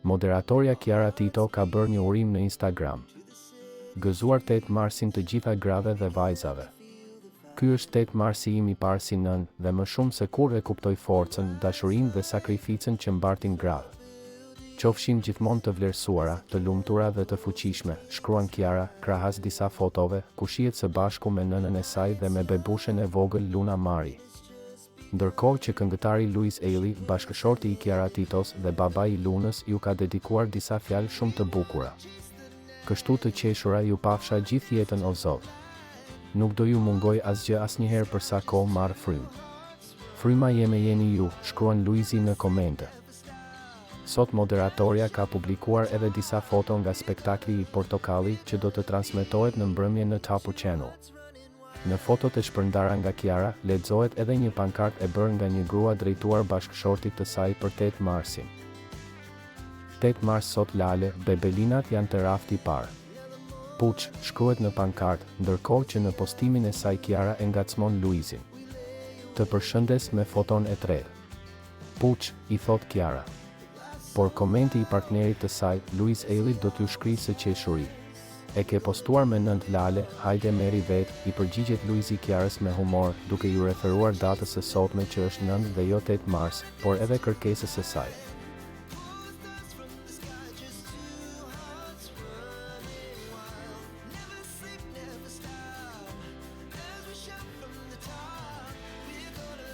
Moderatorja Kiara Tito ka bërë një urim në Instagram. Gëzuar 8 marsin të gjitha grave dhe vajzave. Ky është 8 marsi im i parë si nën dhe më shumë se kur e kuptoj forcën, dashurinë dhe sakrificën që mbartin gratë. Qofshim gjithmonë të vlerësuara, të lumtura dhe të fuqishme, shkruan Kiara, krahas disa fotove, ku shihet së bashku me nënën e saj dhe me bebushen e vogël Luna Mari. Ndërkohë që këngëtari Luis Eili, bashkëshorti i Kiara Titos dhe babai i Lunës, ju ka dedikuar disa fjalë shumë të bukura. Kështu të qeshura ju pafsha gjithë jetën o Zot. Nuk do ju mungoj asgjë asnjëherë për sa kohë marr frymë. Fryma jeme jeni ju, shkruan Luisi në komente. Sot moderatorja ka publikuar edhe disa foto nga spektakli i Portokalli që do të transmetohet në mbrëmje në Top Channel. Në fotot e shpërndara nga Kiara, lexohet edhe një pankart e bërë nga një grua drejtuar bashkëshortit të saj për 8 marsin. 8 mars sot Lale, bebelinat janë të rafti parë. Puç, shkruhet në pankart, ndërkohë që në postimin e saj Kiara e ngacmon Luisin. Të përshëndes me foton e tretë. Puç, i thot Kiara. Por komenti i partnerit të saj, Luis Eili, do t'ju shkrijë së qeshuri. E ke postuar me nënt Lale, hajde meri vet, i përgjigjet Luisi Kiarës me humor, duke ju referuar datës së sotme që është 9 dhe jo 8 mars, por edhe kërkesës së saj.